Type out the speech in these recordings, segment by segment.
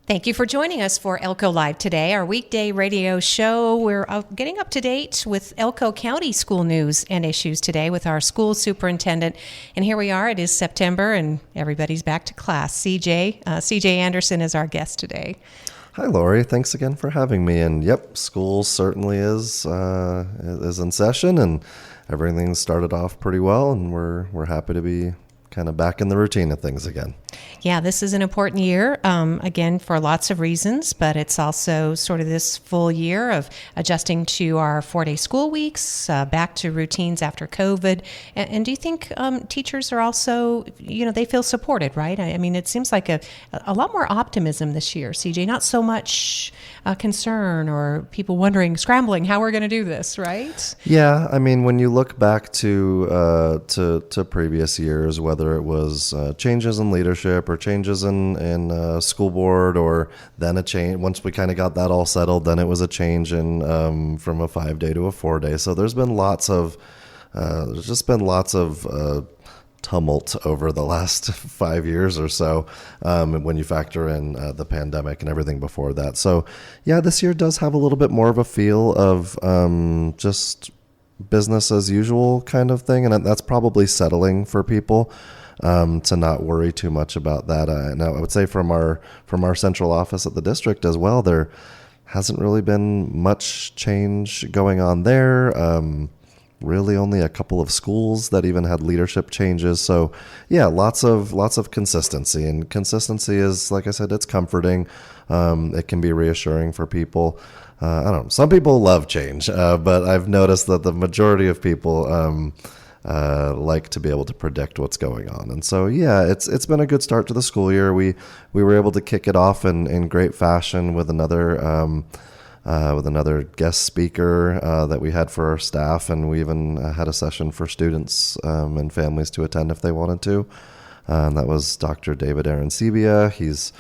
Thank you for joining us for Elko Live today, our weekday radio show. We're getting up to date with Elko County school news and issues today with our school superintendent. And here we are. It is September, and everybody's back to class. CJ Anderson is our guest today. Hi, Lori. Thanks again for having me. And yep, school certainly is in session, and everything started off pretty well, and we're happy to be kind of back in the routine of things again. Yeah, this is an important year, again, for lots of reasons, but it's also sort of this full year of adjusting to our 4-day school weeks, back to routines after COVID. And do you think teachers are also, they feel supported, right? I mean, it seems like a lot more optimism this year, CJ, not so much concern or people wondering, scrambling, how we're going to do this, right? Yeah, I mean, when you look back to previous years, whether it was changes in leadership or changes in school board, or then a change once we kind of got that all settled, then it was a change in from a 5-day to a 4-day. So there's been lots of tumult over the last 5 years or so, when you factor in the pandemic and everything before that. So yeah, this year does have a little bit more of a feel of just business as usual kind of thing, and that's probably settling for people. To not worry too much about that. Now, I would say from our central office at the district as well, there hasn't really been much change going on there. Really, only a couple of schools that even had leadership changes. So, yeah, lots of consistency, and consistency is, like I said, it's comforting. It can be reassuring for people. I don't know. Some people love change, but I've noticed that the majority of people like to be able to predict what's going on. And so, yeah, it's been a good start to the school year. We were able to kick it off in great fashion with another guest speaker that we had for our staff, and we even had a session for students and families to attend if they wanted to. And that was Dr. David Arancibia. He's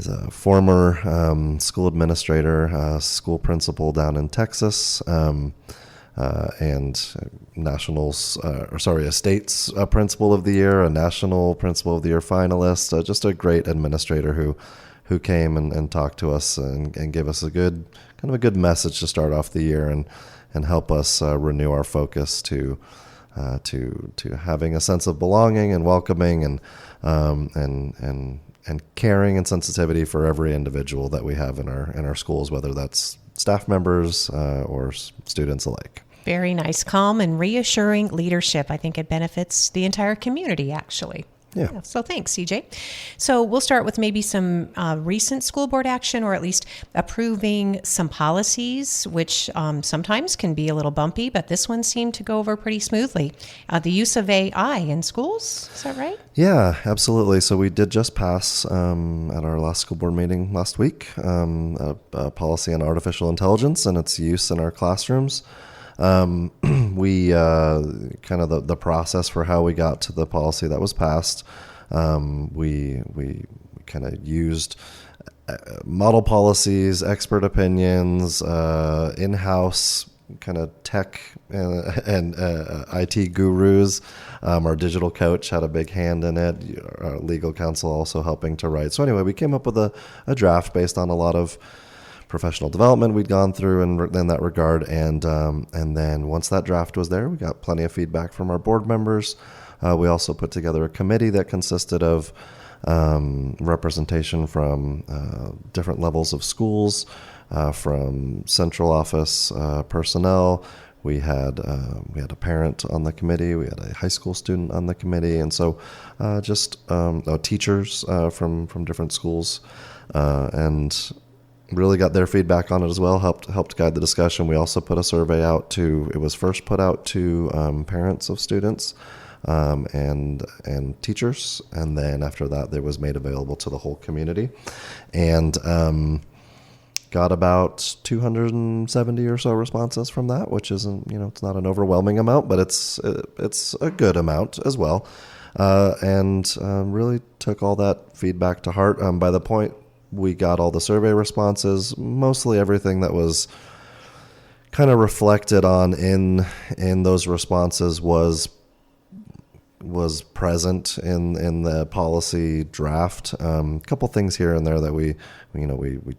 a former school administrator, school principal down in Texas. And a state's principal of the year, a national principal of the year finalist, just a great administrator who came and talked to us and gave us a good message to start off the year and help us renew our focus to having a sense of belonging and welcoming and caring and sensitivity for every individual that we have in our schools, whether that's staff members or students alike. Very nice, calm and reassuring leadership. I think it benefits the entire community, actually. Yeah. So thanks, CJ. So we'll start with maybe some recent school board action, or at least approving some policies, which sometimes can be a little bumpy, but this one seemed to go over pretty smoothly. The use of AI in schools, is that right? Yeah, absolutely. So we did just pass at our last school board meeting last week a policy on artificial intelligence and its use in our classrooms. We kind of the process for how we got to the policy that was passed. We kind of used model policies, expert opinions, in-house kind of tech and IT gurus. Our digital coach had a big hand in it. Our legal counsel also helping to write. So anyway, we came up with a draft based on a lot of professional development we'd gone through in that regard, and then once that draft was there, we got plenty of feedback from our board members. We also put together a committee that consisted of representation from different levels of schools, from central office personnel. We had a parent on the committee. We had a high school student on the committee, and so just teachers from different schools, and really got their feedback on it as well, helped guide the discussion. We also put a survey out it was first put out to parents of students and teachers, and then after that it was made available to the whole community, and got about 270 or so responses from that, which isn't, it's not an overwhelming amount, but it's a good amount as well, and really took all that feedback to heart. By the point we got all the survey responses, mostly everything that was kind of reflected on in those responses was was present in the policy draft. A couple things here and there that we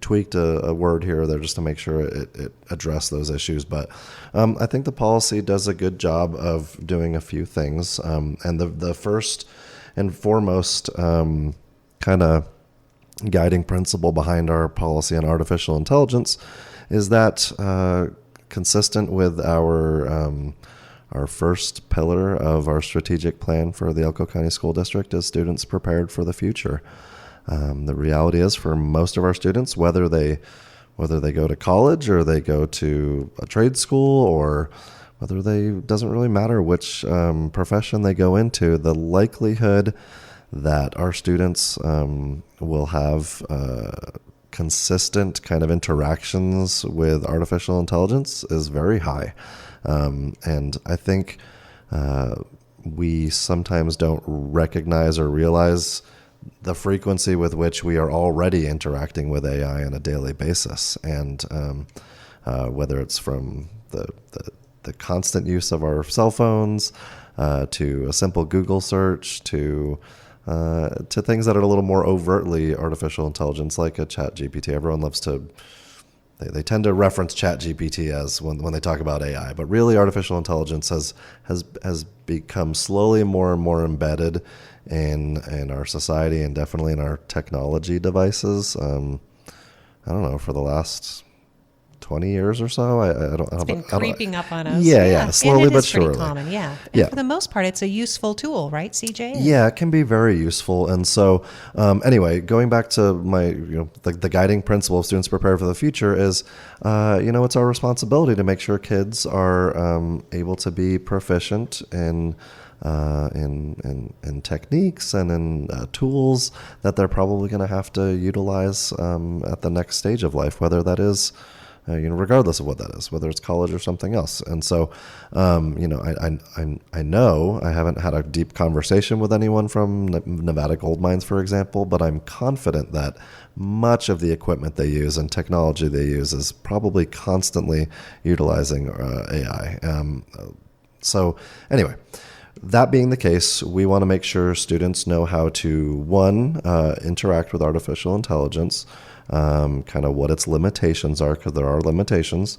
tweaked a word here or there just to make sure it addressed those issues. But I think the policy does a good job of doing a few things. And the first and foremost kind of guiding principle behind our policy on artificial intelligence is that consistent with our first pillar of our strategic plan for the Elko County School District is students prepared for the future. The reality is for most of our students, whether they go to college or they go to a trade school or whether doesn't really matter which profession they go into, the likelihood that our students will have consistent kind of interactions with artificial intelligence is very high. And I think we sometimes don't recognize or realize the frequency with which we are already interacting with AI on a daily basis. And whether it's from the constant use of our cell phones to a simple Google search to things that are a little more overtly artificial intelligence, like a Chat GPT. Everyone loves to, they tend to reference Chat GPT as when they talk about AI, but really artificial intelligence has become slowly more and more embedded in our society and definitely in our technology devices. I don't know, for the last 20 years or so. It's been creeping up on us. Yeah, slowly but surely. Pretty common, yeah. And for the most part, it's a useful tool, right, CJ? Yeah, it can be very useful. And so, anyway, going back to my, the guiding principle of students prepared for the future is, it's our responsibility to make sure kids are able to be proficient in techniques and in tools that they're probably going to have to utilize at the next stage of life, whether that is regardless of what that is, whether it's college or something else. And so, I know I haven't had a deep conversation with anyone from Nevada gold mines, for example, but I'm confident that much of the equipment they use and technology they use is probably constantly utilizing AI. So anyway, that being the case, we want to make sure students know how to, one, interact with artificial intelligence, kind of what its limitations are, because there are limitations.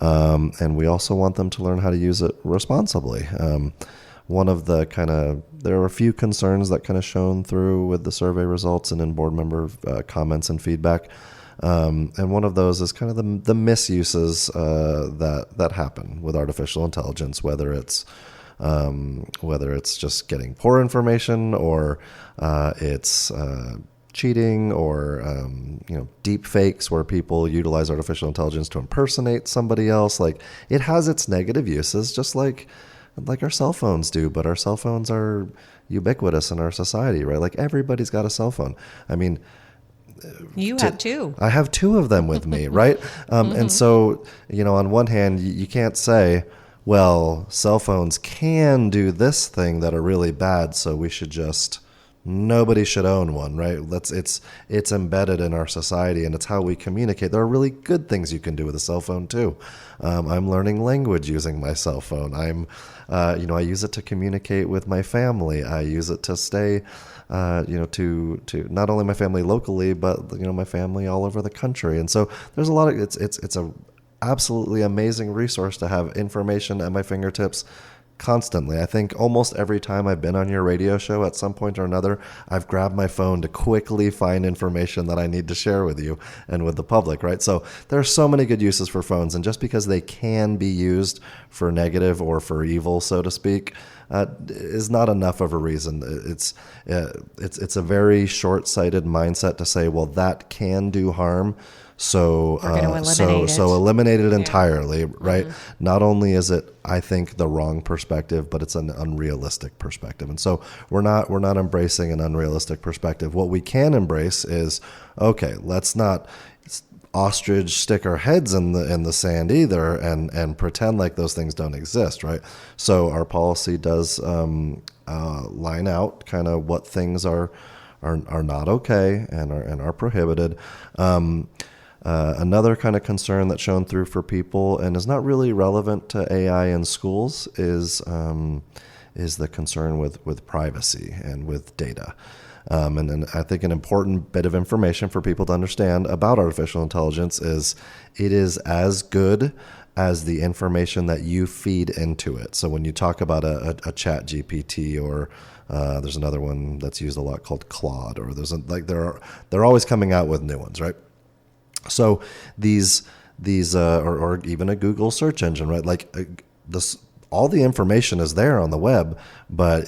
And we also want them to learn how to use it responsibly. One of the there are a few concerns that kind of shone through with the survey results and in board member comments and feedback. And one of those is kind of the misuses that happen with artificial intelligence, whether it's just getting poor information or it's cheating or deep fakes where people utilize artificial intelligence to impersonate somebody else. Like, it has its negative uses, just like our cell phones do, but our cell phones are ubiquitous in our society, right? Like, everybody's got a cell phone. I mean, you have two. I have two of them with me, right? And so, on one hand, you can't say, well, cell phones can do this thing that are really bad, so nobody should own one, right? It's embedded in our society, and it's how we communicate. There are really good things you can do with a cell phone too. I'm learning language using my cell phone. I use it to communicate with my family. I use it to stay, to not only my family locally, but my family all over the country. And so there's a lot of it's a absolutely amazing resource to have information at my fingertips constantly. I think almost every time I've been on your radio show at some point or another, I've grabbed my phone to quickly find information that I need to share with you and with the public, right? So there are so many good uses for phones, and just because they can be used for negative or for evil, so to speak, is not enough of a reason. It's a very short-sighted mindset to say, well, that can do harm, so eliminate it entirely, right? Mm-hmm. Not only is it, I think, the wrong perspective, but it's an unrealistic perspective. And so we're not embracing an unrealistic perspective. What we can embrace is, okay, let's not ostrich stick our heads in the sand either and pretend like those things don't exist, right? So our policy does line out kind of what things are not okay and are prohibited. Another kind of concern that's shown through for people and is not really relevant to AI in schools is is the concern with privacy and with data. And then I think an important bit of information for people to understand about artificial intelligence is it is as good as the information that you feed into it. So when you talk about a chat GPT, or there's another one that's used a lot called Claude, or they're always coming out with new ones, right? So these or even a Google search engine, right? Like this, all the information is there on the web, but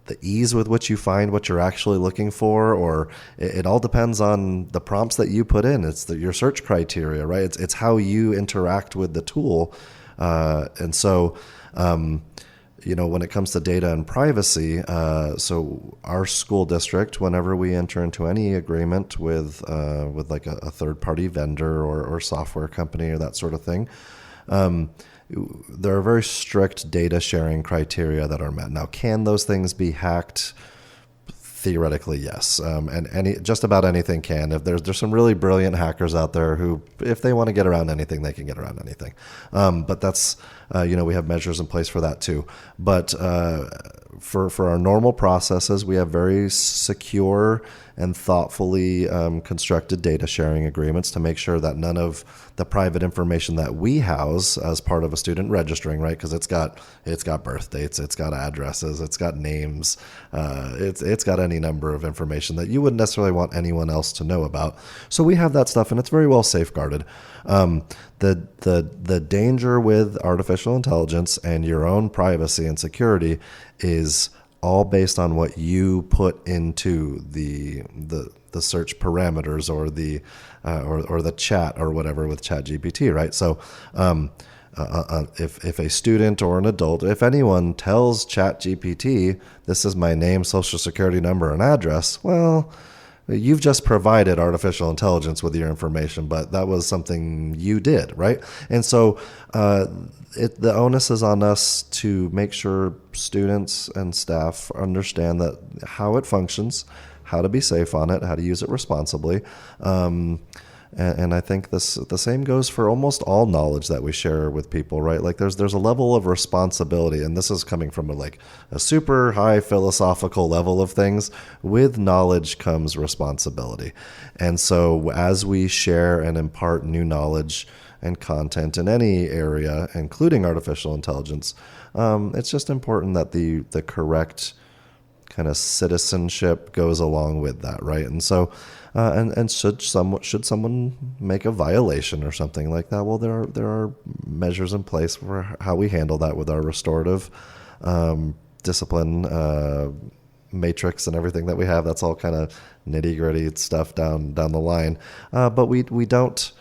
the ease with which you find what you're actually looking for, or it all depends on the prompts that you put in. It's your search criteria, right? It's how you interact with the tool. And so, when it comes to data and privacy, so our school district, whenever we enter into any agreement with like a third-party vendor or software company or that sort of thing, there are very strict data sharing criteria that are met. Now, can those things be hacked? Theoretically, yes. And just about anything can. If there's some really brilliant hackers out there who, if they want to get around anything, they can get around anything. But that's, we have measures in place for that too. But for our normal processes, we have very secure and thoughtfully constructed data sharing agreements to make sure that none of the private information that we house as part of a student registering, right? Because it's got birth dates, it's got addresses, it's got names, it's got any number of information that you wouldn't necessarily want anyone else to know about. So we have that stuff, and it's very well safeguarded. The danger with artificial intelligence and your own privacy and security is all based on what you put into the search parameters or the chat or whatever with ChatGPT, right? So if a student or an adult, if anyone tells ChatGPT, this is my name, social security number, and address, well, you've just provided artificial intelligence with your information, but that was something you did, right? And so the onus is on us to make sure students and staff understand that how it functions, how to be safe on it, how to use it responsibly. And I think the same goes for almost all knowledge that we share with people, right? Like there's a level of responsibility, and this is coming from a super high philosophical level of things. With knowledge comes responsibility. And so as we share and impart new knowledge and content in any area, including artificial intelligence, it's just important that the correct kind of citizenship goes along with that, right? And so, and should someone make a violation or something like that, well, there are measures in place for how we handle that with our restorative discipline matrix and everything that we have. That's all kind of nitty gritty stuff down the line, but we don't.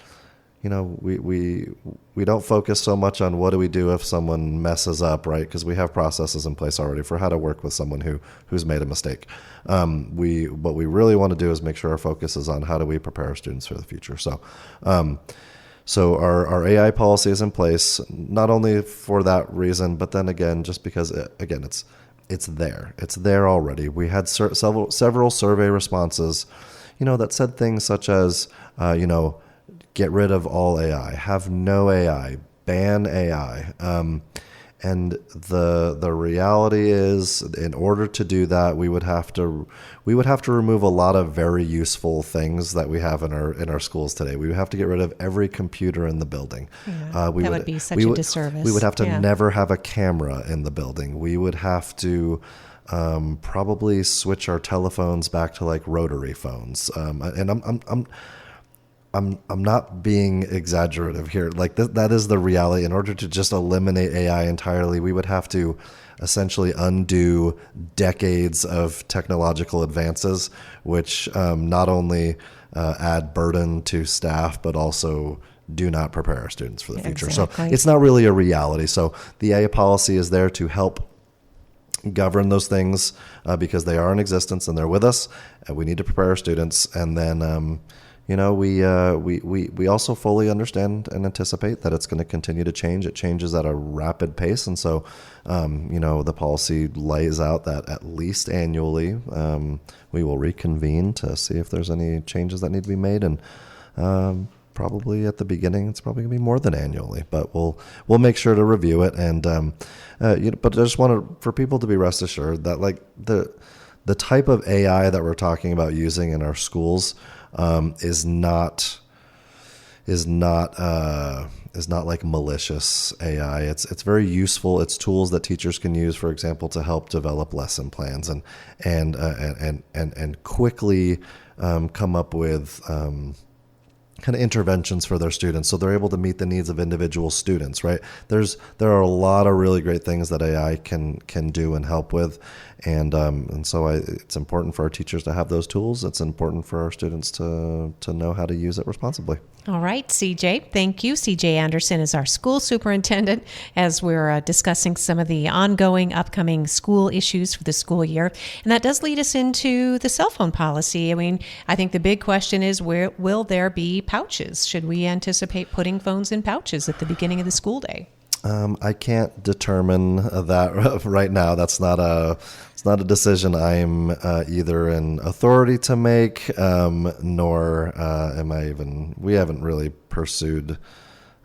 We don't focus so much on what do we do if someone messes up, right? Because we have processes in place already for how to work with someone who's made a mistake. What we really want to do is make sure our focus is on how do we prepare our students for the future. So our AI policy is in place, not only for that reason, but then again, just because it's there already. We had several survey responses, that said things such as, get rid of all AI, have no AI, ban AI. And the reality is, in order to do that, we would have to remove a lot of very useful things that we have in our schools today. We would have to get rid of every computer in the building. Yeah, that would be such a disservice. We would have to never have a camera in the building. We would have to probably switch our telephones back to like rotary phones. And I'm not being exaggerative here. Like that is the reality. In order to just eliminate AI entirely, we would have to essentially undo decades of technological advances, which not only add burden to staff, but also do not prepare our students for the future. Exactly. So it's not really a reality. So the AI policy is there to help govern those things because they are in existence and they're with us. And we need to prepare our students. And then we also fully understand and anticipate that it's going to continue to change. It changes at a rapid pace. And so, the policy lays out that at least annually, we will reconvene to see if there's any changes that need to be made. And probably at the beginning. It's probably going to be more than annually, but we'll make sure to review it. And but I just wanted for people to be rest assured that like the type of AI that we're talking about using in our schools is not like malicious AI. It's very useful. It's tools that teachers can use, for example, to help develop lesson plans and quickly come up with kind of interventions for their students, so they're able to meet the needs of individual students. Right? There are a lot of really great things that AI can do and help with, and so it's important for our teachers to have those tools. It's important for our students to know how to use it responsibly. All right, CJ, thank you. CJ Anderson is our school superintendent as we're discussing some of the ongoing upcoming school issues for the school year. And that does lead us into the cell phone policy. I mean, I think the big question is, where will there be pouches? Should we anticipate putting phones in pouches at the beginning of the school day? I can't determine that right now. It's not a decision I'm either an authority to make, nor am I even. We haven't really pursued.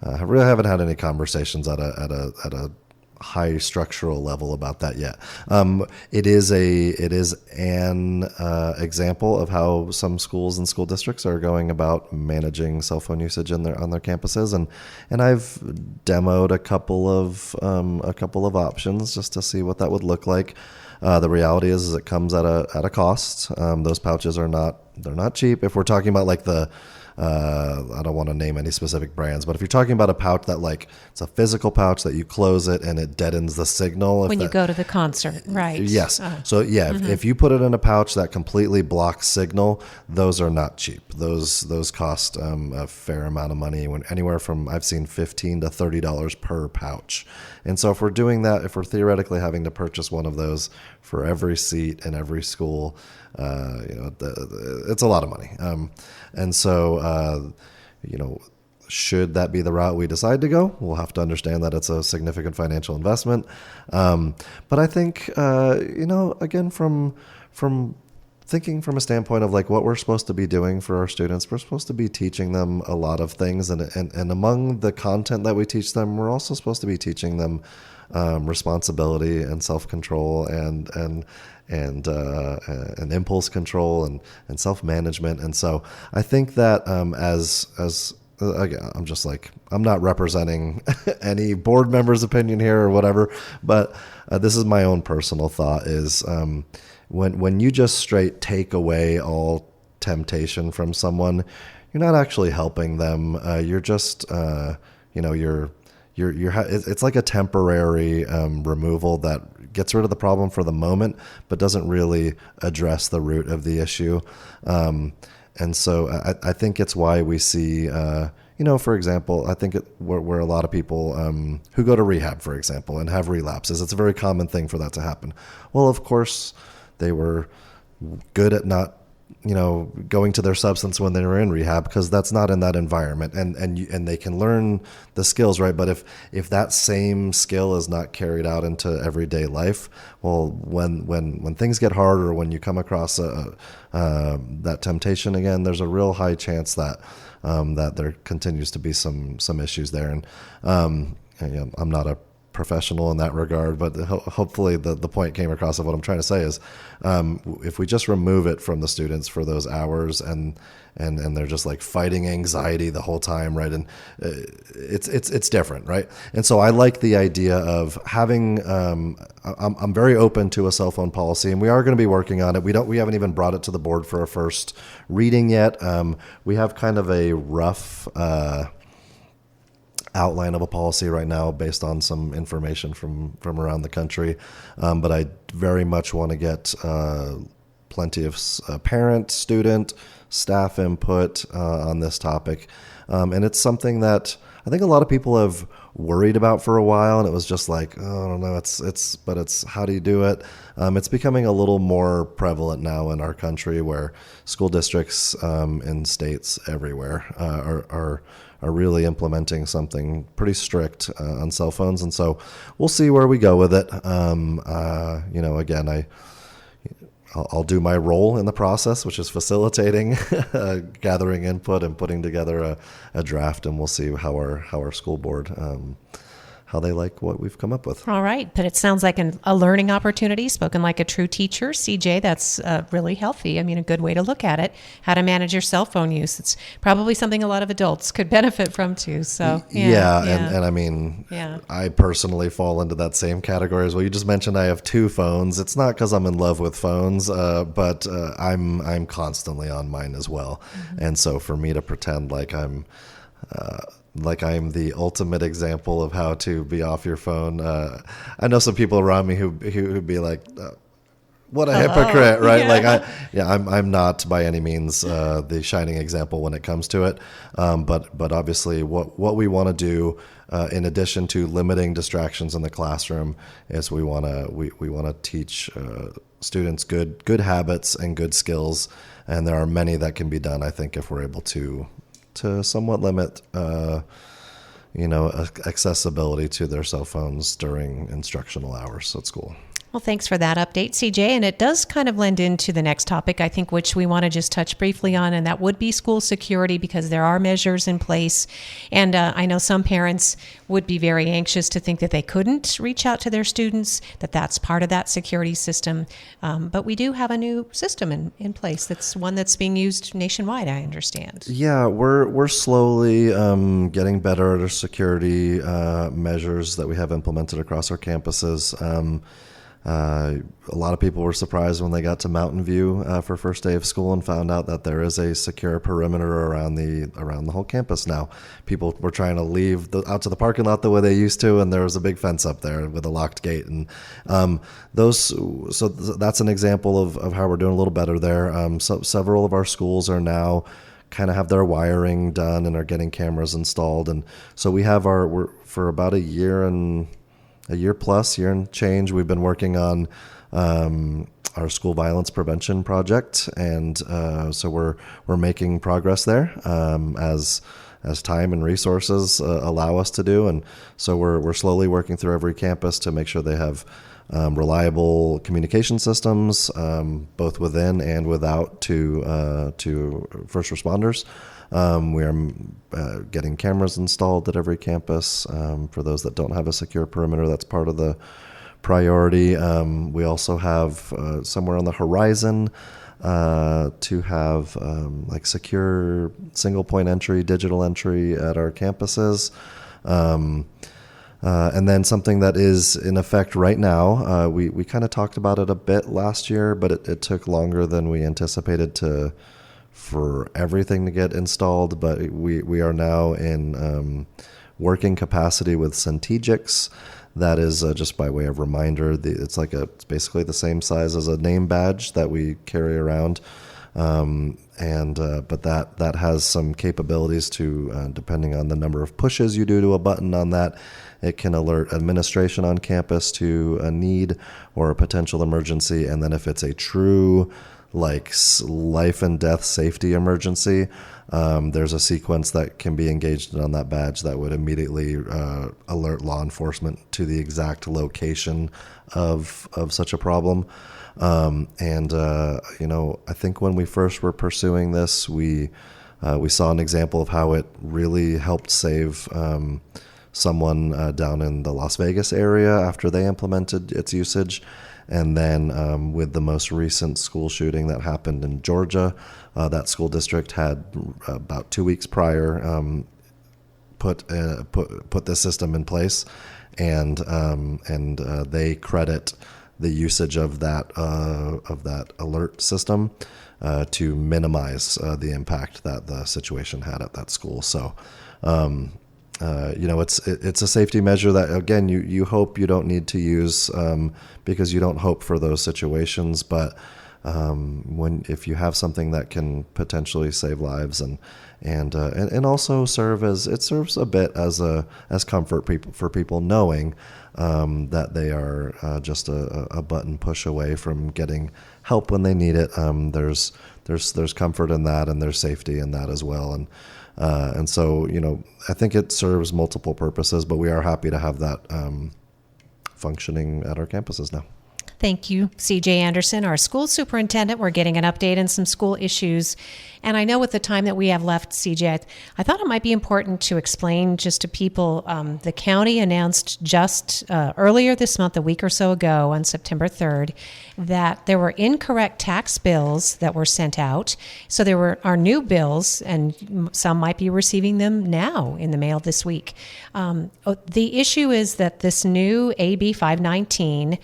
Really haven't had any conversations at a high structural level about that yet. It is an example of how some schools and school districts are going about managing cell phone usage on their campuses, and I've demoed a couple of options just to see what that would look like. The reality is it comes at a cost. Those pouches they're not cheap. If we're talking about like I don't want to name any specific brands, but if you're talking about a pouch that like it's a physical pouch that you close it and it deadens the signal. When you go to the concert, right? Yes. So yeah, if you put it in a pouch that completely blocks signal, those are not cheap. Those cost a fair amount of money. Anywhere from I've seen $15 to $30 per pouch. And so if we're doing that, if we're theoretically having to purchase one of those for every seat in every school, it's a lot of money. And so, should that be the route we decide to go, we'll have to understand that it's a significant financial investment. But I think, again, from thinking from a standpoint of like what we're supposed to be doing for our students, we're supposed to be teaching them a lot of things. And among the content that we teach them, we're also supposed to be teaching them responsibility and self-control and impulse control and self-management. And so I think that again, I'm not representing any board member's opinion here or whatever, but this is my own personal thought is when you just straight take away all temptation from someone, you're not actually helping them. You're just, it's like a temporary removal that gets rid of the problem for the moment, but doesn't really address the root of the issue. And so I think it's why we see, for example, I think where a lot of people who go to rehab, for example, and have relapses, it's a very common thing for that to happen. Well, of course, they were good at not going to their substance when they were in rehab, because that's not in that environment, and they can learn the skills, right? But if that same skill is not carried out into everyday life, well, when things get hard or when you come across that temptation again, there's a real high chance that there continues to be some issues there. And I'm not a professional in that regard, but hopefully the point came across of what I'm trying to say is if we just remove it from the students for those hours and they're just like fighting anxiety the whole time, right? And it's different, right? And so I like the idea of having I'm very open to a cell phone policy, and we are going to be working on it. We haven't even brought it to the board for a first reading yet. We have kind of a rough outline of a policy right now based on some information from around the country. But I very much want to get plenty of parent, student, staff input on this topic. And it's something that I think a lot of people have worried about for a while, and it was just like, oh, I don't know, it's how do you do it? It's becoming a little more prevalent now in our country, where school districts in states everywhere are really implementing something pretty strict on cell phones. And so we'll see where we go with it. Again, I'll do my role in the process, which is facilitating, gathering input, and putting together a draft, and we'll see how our school board how they like what we've come up with. All right. But it sounds like a learning opportunity, spoken like a true teacher. CJ, that's really healthy. I mean, a good way to look at it. How to manage your cell phone use. It's probably something a lot of adults could benefit from too. So, And I mean, I personally fall into that same category as well. You just mentioned I have 2 phones. It's not because I'm in love with phones, but I'm constantly on mine as well. Mm-hmm. And so for me to pretend like I'm the ultimate example of how to be off your phone. I know some people around me who'd be like, "What a hypocrite!" Right? Yeah. I'm not by any means the shining example when it comes to it. But obviously, what we want to do, in addition to limiting distractions in the classroom, is we want to teach students good habits and good skills, and there are many that can be done. I think if we're able to somewhat limit, accessibility to their cell phones during instructional hours at school. Well, thanks for that update, CJ. And it does kind of lend into the next topic, I think, which we want to just touch briefly on, and that would be school security, because there are measures in place. And I know some parents would be very anxious to think that they couldn't reach out to their students, that's part of that security system. But we do have a new system in place. That's one that's being used nationwide, I understand. Yeah, we're slowly getting better at our security measures that we have implemented across our campuses. A lot of people were surprised when they got to Mountain View for first day of school and found out that there is a secure perimeter around the whole campus now. People were trying to leave out to the parking lot the way they used to, and there was a big fence up there with a locked gate. And so that's an example of how we're doing a little better there. So several of our schools are now kind of have their wiring done and are getting cameras installed, and so we're for about a year and change, we've been working on our school violence prevention project, and so we're making progress there as time and resources allow us to do, and so we're slowly working through every campus to make sure they have reliable communication systems, both within and without to first responders. We are getting cameras installed at every campus. For those that don't have a secure perimeter, that's part of the priority. We also have somewhere on the horizon to have like secure single point entry, digital entry at our campuses. And then something that is in effect right now, we kind of talked about it a bit last year, but it took longer than we anticipated for everything to get installed. But we are now in working capacity with Centegix. That is just by way of reminder. It's basically the same size as a name badge that we carry around. But that has some capabilities to, depending on the number of pushes you do to a button on that, it can alert administration on campus to a need or a potential emergency. And then if it's a true life and death safety emergency, there's a sequence that can be engaged on that badge that would immediately alert law enforcement to the exact location of such a problem. I think when we first were pursuing this, we saw an example of how it really helped save someone down in the Las Vegas area after they implemented its usage. And then with the most recent school shooting that happened in Georgia, that school district had about 2 weeks prior put this system in place, and they credit the usage of that alert system to minimize the impact that the situation had at that school. So. It's a safety measure that, again, you hope you don't need to use because you don't hope for those situations. But if you have something that can potentially save lives and also serves a bit as comfort for people knowing that they are just a button push away from getting help when they need it. There's comfort in that, and there's safety in that as well. And so, I think it serves multiple purposes, but we are happy to have that functioning at our campuses now. Thank you, CJ Anderson, our school superintendent. We're getting an update on some school issues. And I know with the time that we have left, CJ, I thought it might be important to explain just to people, the county announced just earlier this month, a week or so ago on September 3rd, that there were incorrect tax bills that were sent out. So there are new bills, and some might be receiving them now in the mail this week. The issue is that this new AB 519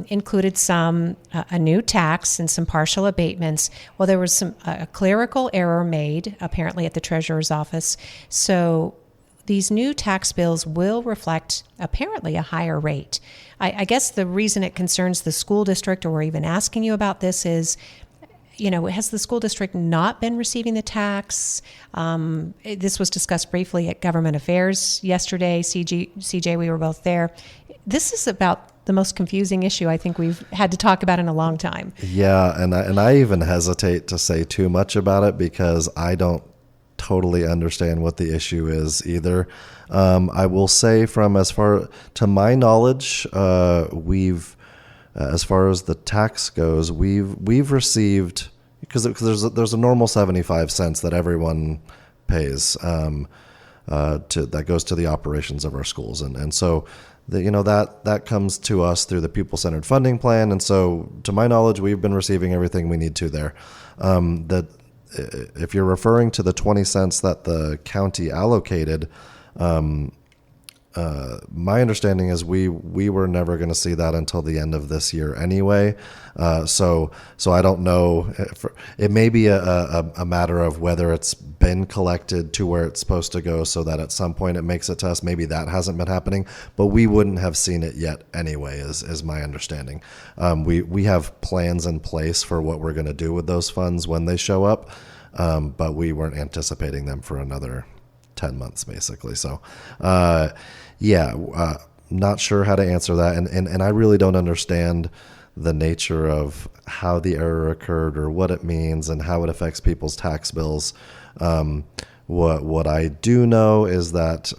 included a new tax and some partial abatements. Well, there was a clerical error made apparently at the treasurer's office. So these new tax bills will reflect apparently a higher rate. I guess the reason it concerns the school district, or we're even asking you about this, is, has the school district not been receiving the tax? This was discussed briefly at Government Affairs yesterday. CJ, we were both there. This is about the most confusing issue I think we've had to talk about in a long time. Yeah, and I even hesitate to say too much about it because I don't totally understand what the issue is either. I will say, from as far to my knowledge, we've as far as the tax goes, we've received, because there's a normal 75 cents that everyone pays that goes to the operations of our schools, and so that comes to us through the pupil-centered funding plan, and so to my knowledge, we've been receiving everything we need to there. That if you're referring to the 20 cents that the county allocated, my understanding is we were never going to see that until the end of this year anyway. So I don't know. It may be a matter of whether it's been collected to where it's supposed to go, so that at some point it makes it to us. Maybe that hasn't been happening, but we wouldn't have seen it yet anyway, is my understanding. We have plans in place for what we're going to do with those funds when they show up, but we weren't anticipating them for another 10 months, basically. So, not sure how to answer that. And I really don't understand the nature of how the error occurred or what it means and how it affects people's tax bills. What I do know is that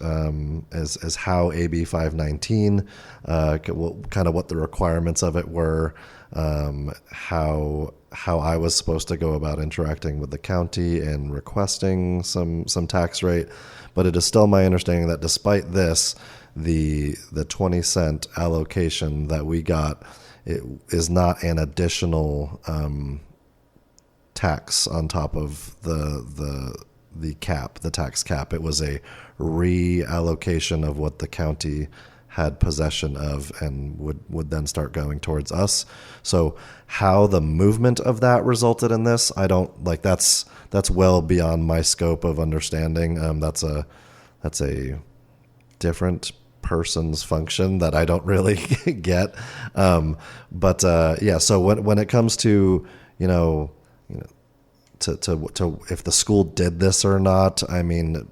is how AB 519, kind of what the requirements of it were, how I was supposed to go about interacting with the county and requesting some tax rate. But it is still my understanding that despite this, the 20 cent allocation that we got, it is not an additional tax on top of the cap, the tax cap. It was a reallocation of what the county had possession of and would then start going towards us. So how the movement of that resulted in this, I don't like. That's well beyond my scope of understanding. That's a different person's function that I don't really get. So when it comes to to if the school did this or not, I mean,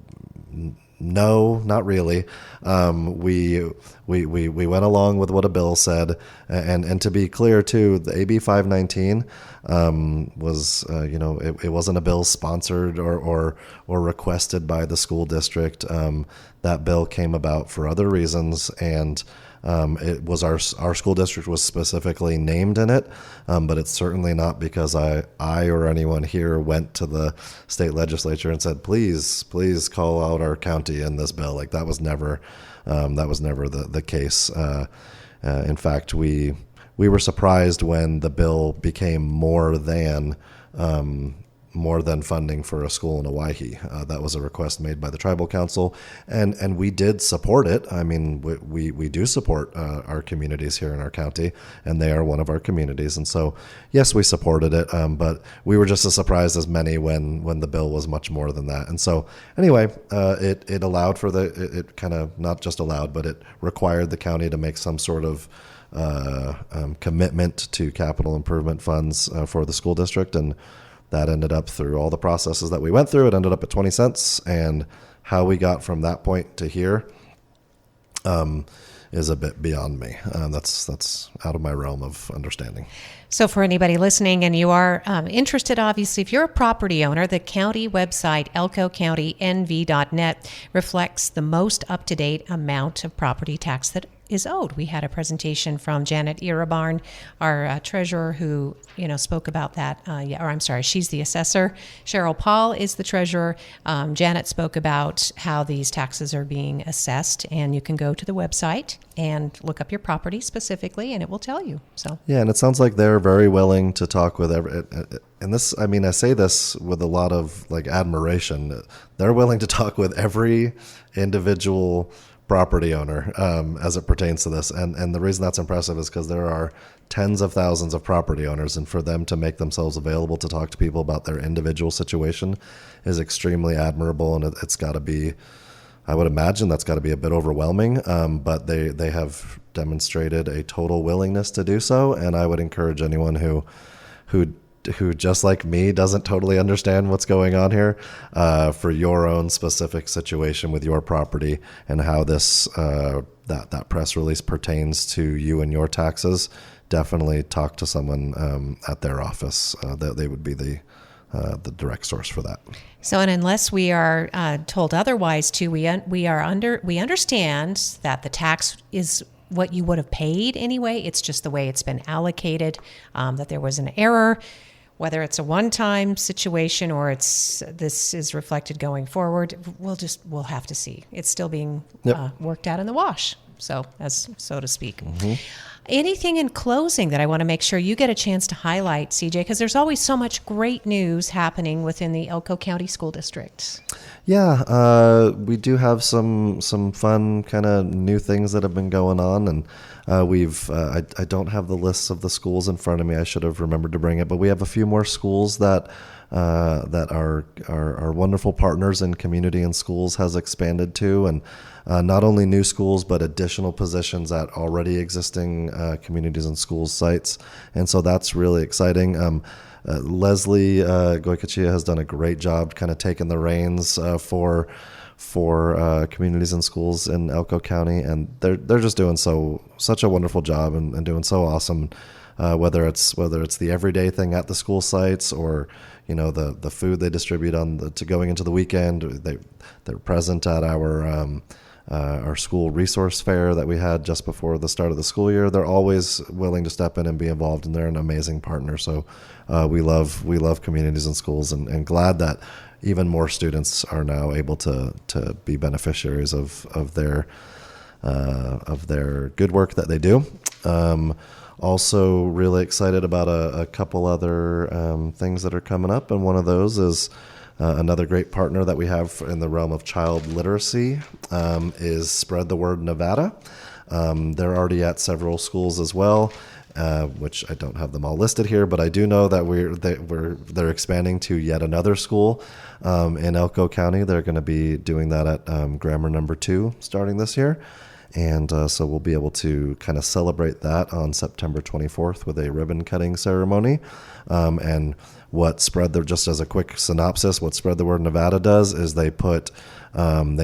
no, not really. We went along with what a bill said, and to be clear too, the AB 519 was it wasn't a bill sponsored or requested by the school district. That bill came about for other reasons, and it was our school district was specifically named in it, but it's certainly not because I or anyone here went to the state legislature and said, please call out our county in this bill. Like that was never the case. In fact, we were surprised when the bill became more than funding for a school in Owyhee. That was a request made by the tribal council, and we did support it. I mean, we do support our communities here in our county, and they are one of our communities. And so, yes, we supported it, but we were just as surprised as many when the bill was much more than that. And so, anyway, it allowed for it kind of not just allowed, but it required the county to make some sort of commitment to capital improvement funds for the school district, and that ended up, through all the processes that we went through, it ended up at 20 cents. And how we got from that point to here is a bit beyond me. That's out of my realm of understanding. So for anybody listening and you are interested, obviously, if you're a property owner, the county website, elkocountynv.net, reflects the most up-to-date amount of property tax that is owed. We had a presentation from Janet Irabarn, our treasurer, who spoke about that. She's the assessor. Cheryl Paul is the treasurer. Janet spoke about how these taxes are being assessed, and you can go to the website and look up your property specifically, and it will tell you. So yeah, and it sounds like they're very willing to talk with and this, I mean, I say this with a lot of admiration. They're willing to talk with every individual property owner as it pertains to this. And the reason that's impressive is because there are tens of thousands of property owners, and for them to make themselves available to talk to people about their individual situation is extremely admirable. And it's got to be, I would imagine that's got to be a bit overwhelming, but they have demonstrated a total willingness to do so. And I would encourage anyone who just like me doesn't totally understand what's going on here, for your own specific situation with your property and how this that press release pertains to you and your taxes, definitely talk to someone at their office. They would be the direct source for that. So, and unless we are told otherwise, too, we understand that the tax is what you would have paid anyway. It's just the way it's been allocated. That there was an error. Whether it's a one-time situation or this is reflected going forward, we'll have to see. It's still being worked out in the wash, so to speak. Mm-hmm. Anything in closing that I want to make sure you get a chance to highlight, CJ, because there's always so much great news happening within the Elko County School District. Yeah, we do have some fun kind of new things that have been going on, and I don't have the lists of the schools in front of me. I should have remembered to bring it, but we have a few more schools that our wonderful partners in Community and Schools has expanded to, and not only new schools but additional positions at already existing Communities and Schools sites, and so that's really exciting. Leslie Goycochea has done a great job kind of taking the reins for Communities and Schools in Elko County, and they're just doing such a wonderful job and doing so awesome. Whether it's the everyday thing at the school sites or the food they distribute to going into the weekend, they're present at our school resource fair that we had just before the start of the school year. They're always willing to step in and be involved, and they're an amazing partner. So we love Communities and Schools, and glad that even more students are now able to be beneficiaries of their good work that they do. Also really excited about a couple other things that are coming up, and one of those is another great partner that we have in the realm of child literacy is Spread the Word Nevada. They're already at several schools as well, which I don't have them all listed here, but I do know that they're expanding to yet another school in Elko County. They're going to be doing that at Grammar Number 2 starting this year. And so we'll be able to kind of celebrate that on September 24th with a ribbon cutting ceremony. And just as a quick synopsis, what Spread the Word Nevada does is they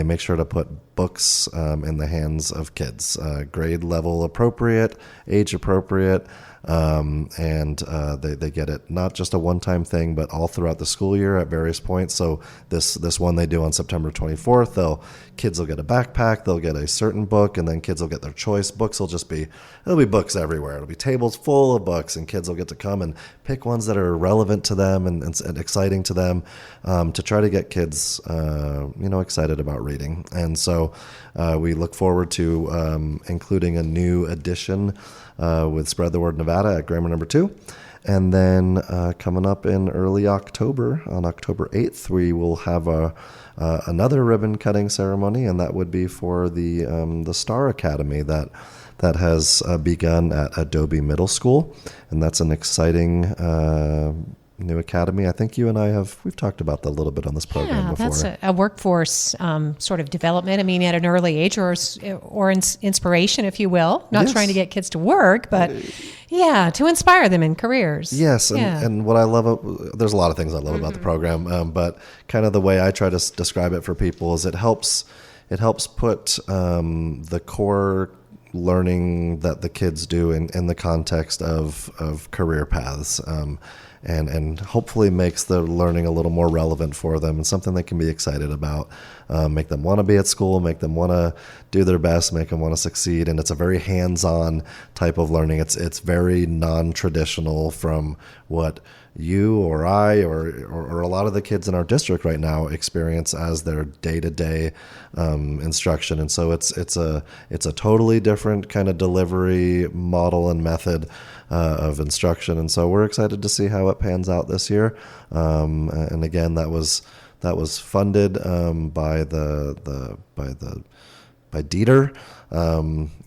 make sure to put books in the hands of kids, grade level appropriate, age appropriate, and they get it not just a one-time thing, but all throughout the school year at various points. So this one they do on September 24th, kids will get a backpack, they'll get a certain book, and then kids will get their choice. There'll be books everywhere. It'll be tables full of books, and kids will get to come and pick ones that are relevant to them and exciting to them, to try to get kids excited about reading. And so we look forward to including a new edition with Spread the Word Nevada at Grammar Number 2. And then coming up in early October, on October 8th, we will have another ribbon cutting ceremony, and that would be for the Star Academy that has begun at Adobe Middle School. And that's an exciting new academy. I think you and we've talked about that a little bit on this program before. That's a workforce sort of development. I mean, at an early age or inspiration, if you will. Not trying to get kids to work, but to inspire them in careers. Yes, and what I love, there's a lot of things I love about the program, but kind of the way I try to describe it for people is it helps put the core learning that the kids do in the context of career paths. and hopefully makes the learning a little more relevant for them and something they can be excited about. Make them want to be at school, make them want to do their best, make them want to succeed. And it's a very hands-on type of learning. It's very non-traditional from what you or I or a lot of the kids in our district right now experience as their day-to-day instruction. And so it's a totally different kind of delivery model and method of instruction. And so we're excited to see how it pans out this year. And again, that was funded by Dieter,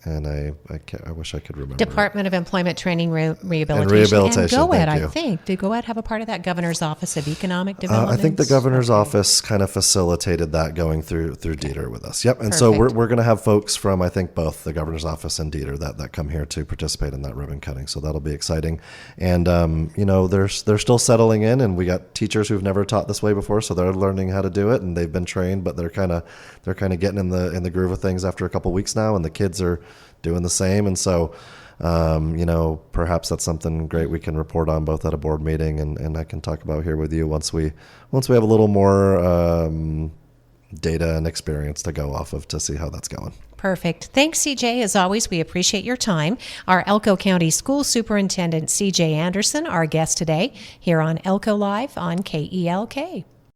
and I wish I could remember. Department of Employment Training, Rehabilitation, and Rehabilitation. And GOED, thank you. I think. Did GOED have a part of that? Governor's Office of Economic Development? I think the governor's office kind of facilitated that going through Dieter with us. Yep. And so we're going to have folks from, I think, both the governor's office and Dieter that come here to participate in that ribbon cutting. So that'll be exciting. And, they're still settling in, and we got teachers who've never taught this way before. So they're learning how to do it, and they've been trained, but they're kind of getting in the groove of things after a couple weeks now, and the kids are doing the same. And so, perhaps that's something great we can report on both at a board meeting and I can talk about here with you once we have a little more data and experience to go off of to see how that's going. Perfect. Thanks, CJ. As always, we appreciate your time. Our Elko County School Superintendent CJ Anderson, our guest today here on Elko Live on KELK.